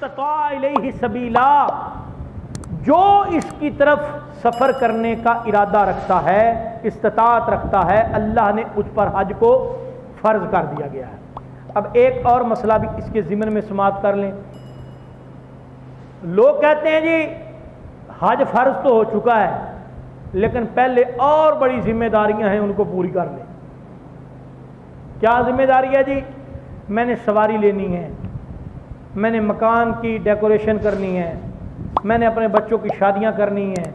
استطاع الیہ سبیلا، جو اس کی طرف سفر کرنے کا ارادہ رکھتا ہے، استطاعت رکھتا ہے، اللہ نے اس پر حج کو فرض کر دیا گیا ہے۔ اب ایک اور مسئلہ بھی اس کے ضمن میں سماعت کر لیں۔ لوگ کہتے ہیں جی حج فرض تو ہو چکا ہے لیکن پہلے اور بڑی ذمہ داریاں ہیں، ان کو پوری کر لیں۔ کیا ذمہ داری ہے جی؟ میں نے سواری لینی ہے، میں نے مکان کی ڈیکوریشن کرنی ہے، میں نے اپنے بچوں کی شادیاں کرنی ہیں۔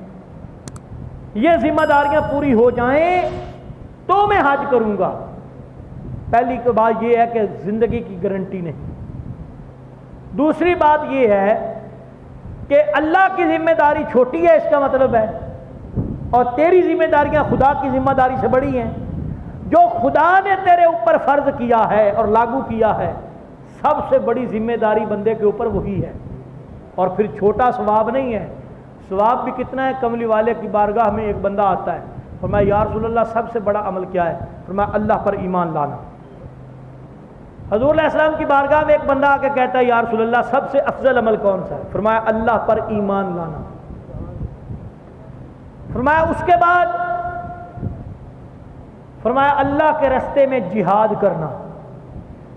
یہ ذمہ داریاں پوری ہو جائیں تو میں حج کروں گا۔ پہلی تو بات یہ ہے کہ زندگی کی گارنٹی نہیں۔ دوسری بات یہ ہے کہ اللہ کی ذمہ داری چھوٹی ہے، اس کا مطلب ہے، اور تیری ذمہ داریاں خدا کی ذمہ داری سے بڑی ہیں۔ جو خدا نے تیرے اوپر فرض کیا ہے اور لاگو کیا ہے، سب سے بڑی ذمہ داری بندے کے اوپر وہی ہے، اور پھر چھوٹا ثواب نہیں ہے۔ ثواب بھی کتنا ہے؟ کملی والے کی بارگاہ میں ایک بندہ آتا ہے، فرمایا یا رسول اللہ سب سے بڑا عمل کیا ہے؟ فرمایا اللہ پر ایمان لانا۔ حضور علیہ السلام کی بارگاہ میں ایک بندہ آ کے کہتا ہے یا رسول اللہ سب سے افضل عمل کون سا ہے؟ فرمایا اللہ پر ایمان لانا۔ فرمایا اس کے بعد؟ فرمایا اللہ کے راستے میں جہاد کرنا۔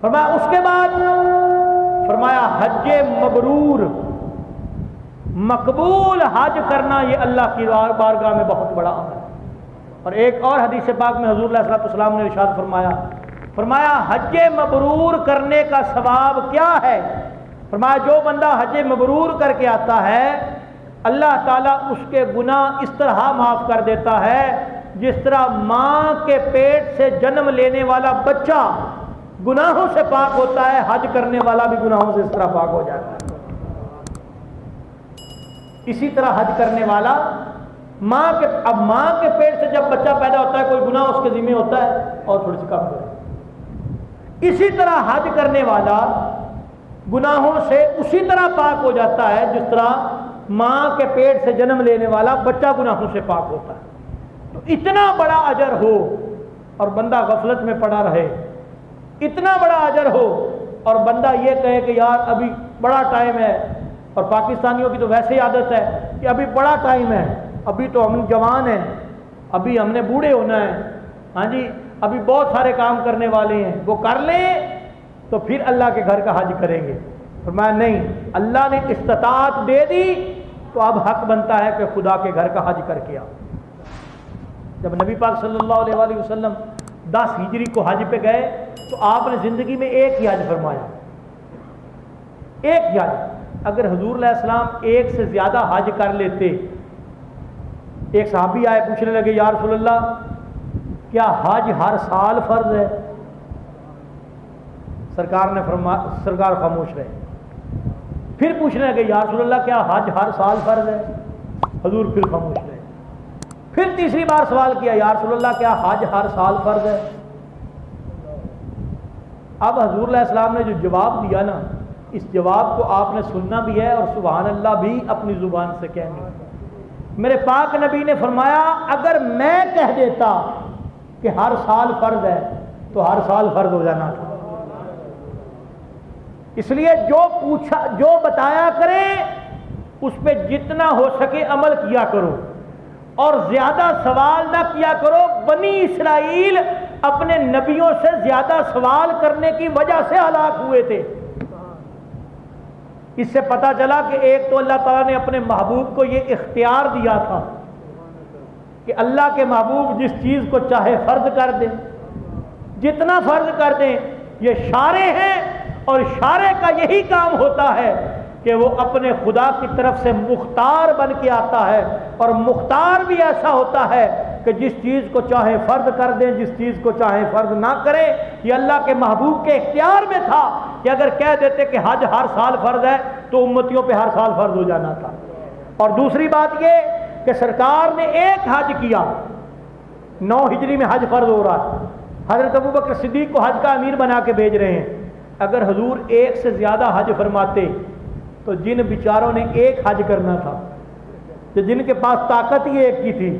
فرمایا اس کے بعد؟ فرمایا حج مبرور، مقبول حج کرنا، یہ اللہ کی بارگاہ میں بہت بڑا عمل ہے۔ اور ایک اور حدیث پاک میں حضور علیہ السلام نے ارشاد فرمایا حج مبرور کرنے کا ثواب کیا ہے؟ فرمایا جو بندہ حج مبرور کر کے آتا ہے اللہ تعالیٰ اس کے گناہ اس طرح معاف کر دیتا ہے جس طرح ماں کے پیٹ سے جنم لینے والا بچہ گناہوں سے پاک ہوتا ہے، حج کرنے والا بھی گناہوں سے اس طرح پاک ہو جاتا ہے۔ اسی طرح حج کرنے والا ماں کے پیٹ سے جب بچہ پیدا ہوتا ہے کوئی گناہ اس کے ذمہ ہوتا ہے اور تھوڑی سی کم ہے۔ اسی طرح حج کرنے والا گناہوں سے اسی طرح پاک ہو جاتا ہے جس طرح ماں کے پیٹ سے جنم لینے والا بچہ گناہوں سے پاک ہوتا ہے۔ تو اتنا بڑا اجر ہو اور بندہ غفلت میں پڑا رہے، اتنا بڑا اجر ہو اور بندہ یہ کہے کہ یار ابھی بڑا ٹائم ہے، اور پاکستانیوں کی تو ویسے ہی عادت ہے کہ ابھی بڑا ٹائم ہے، ابھی تو ہم جوان ہیں، ابھی ہم نے بوڑھے ہونا ہے، ہاں جی ابھی بہت سارے کام کرنے والے ہیں، وہ کر لیں تو پھر اللہ کے گھر کا حج کریں گے۔ فرمایا نہیں، اللہ نے استطاعت دے دی تو اب حق بنتا ہے کہ خدا کے گھر کا حج کر کے آؤ۔ جب نبی پاک صلی اللہ علیہ وآلہ وسلم 10 ہجری کو حج پہ گئے تو آپ نے زندگی میں ایک ہی حج فرمایا، ایک ہی حج۔ اگر حضور علیہ السلام ایک سے زیادہ حج کر لیتے، ایک صحابی آئے پوچھنے لگے یا رسول اللہ کیا حج ہر سال فرض ہے؟ سرکار خاموش رہے۔ پھر پوچھنے لگے یا رسول اللہ کیا حج ہر سال فرض ہے؟ حضور پھر خاموش رہے۔ پھر تیسری بار سوال کیا یا رسول اللہ کیا حج ہر سال فرض ہے؟ اب حضور علیہ السلام نے جو جواب دیا نا، اس جواب کو آپ نے سننا بھی ہے اور سبحان اللہ بھی اپنی زبان سے کہنی ہے۔ میرے پاک نبی نے فرمایا اگر میں کہہ دیتا کہ ہر سال فرض ہے تو ہر سال فرض ہو جانا تھا۔ اس لیے جو بتایا کرے اس پہ جتنا ہو سکے عمل کیا کرو اور زیادہ سوال نہ کیا کرو۔ بنی اسرائیل اپنے نبیوں سے زیادہ سوال کرنے کی وجہ سے ہلاک ہوئے تھے۔ اس سے پتہ چلا کہ ایک تو اللہ تعالیٰ نے اپنے محبوب کو یہ اختیار دیا تھا کہ اللہ کے محبوب جس چیز کو چاہے فرض کر دیں، جتنا فرض کر دیں۔ یہ شارع ہیں اور شارع کا یہی کام ہوتا ہے کہ وہ اپنے خدا کی طرف سے مختار بن کے آتا ہے، اور مختار بھی ایسا ہوتا ہے کہ جس چیز کو چاہے فرض کر دیں، جس چیز کو چاہے فرض نہ کریں۔ یہ اللہ کے محبوب کے اختیار میں تھا کہ اگر کہہ دیتے کہ حج ہر سال فرض ہے تو امتیوں پہ ہر سال فرض ہو جانا تھا۔ اور دوسری بات یہ کہ سرکار نے ایک حج کیا، 9 ہجری میں حج فرض ہو رہا ہے، حضرت ابوبکر صدیق کو حج کا امیر بنا کے بھیج رہے ہیں۔ اگر حضور ایک سے زیادہ حج فرماتے تو جن بیچاروں نے ایک حج کرنا تھا، کہ جن کے پاس طاقت ہی ایک کی تھی،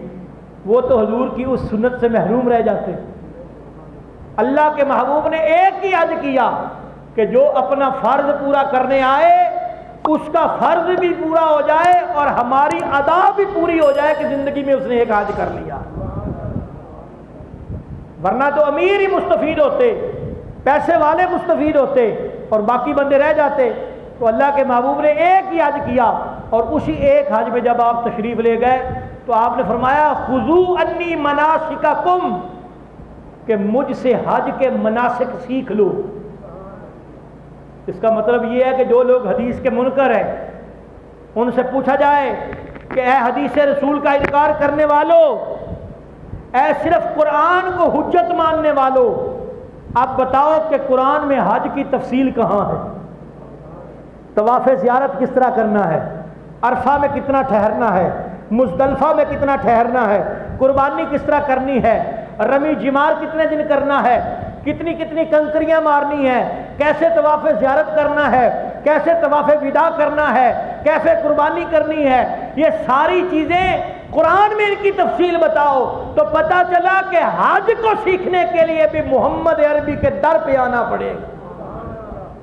وہ تو حضور کی اس سنت سے محروم رہ جاتے۔ اللہ کے محبوب نے ایک ہی حج کیا کہ جو اپنا فرض پورا کرنے آئے اس کا فرض بھی پورا ہو جائے اور ہماری ادا بھی پوری ہو جائے کہ زندگی میں اس نے ایک حج کر لیا. ورنہ تو امیر ہی مستفید ہوتے، پیسے والے مستفید ہوتے اور باقی بندے رہ جاتے. تو اللہ کے محبوب نے ایک ہی حج کیا، اور اسی ایک حج میں جب آپ تشریف لے گئے تو آپ نے فرمایا خذوا عنی مناسککم، کہ مجھ سے حج کے مناسک سیکھ لو. اس کا مطلب یہ ہے کہ جو لوگ حدیث کے منکر ہیں ان سے پوچھا جائے کہ اے حدیث رسول کا انکار کرنے والوں، اے صرف قرآن کو حجت ماننے والوں، اب بتاؤ کہ قرآن میں حج کی تفصیل کہاں ہے؟ طواف زیارت کس طرح کرنا ہے، عرفہ میں کتنا ٹھہرنا ہے، مزدلفہ میں کتنا ٹھہرنا ہے، قربانی کس طرح کرنی ہے، رمی جمار کتنے دن کرنا ہے، کتنی کتنی کنکریاں مارنی ہیں، کیسے طواف زیارت کرنا ہے، کیسے طواف وداع کرنا ہے، کیسے قربانی کرنی ہے، یہ ساری چیزیں قرآن میں ان کی تفصیل بتاؤ. تو پتہ چلا کہ حج کو سیکھنے کے لیے بھی محمد عربی کے در پہ آنا پڑے گا.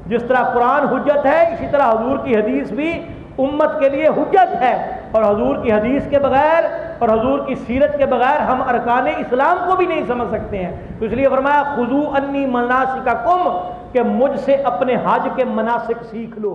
جس طرح قرآن حجت ہے اسی طرح حضور کی حدیث بھی امت کے لیے حجت ہے، اور حضور کی حدیث کے بغیر اور حضور کی سیرت کے بغیر ہم ارکان اسلام کو بھی نہیں سمجھ سکتے ہیں. تو اس لیے فرمایا خذوا عنی مناسککم، کہ مجھ سے اپنے حج کے مناسک سیکھ لو.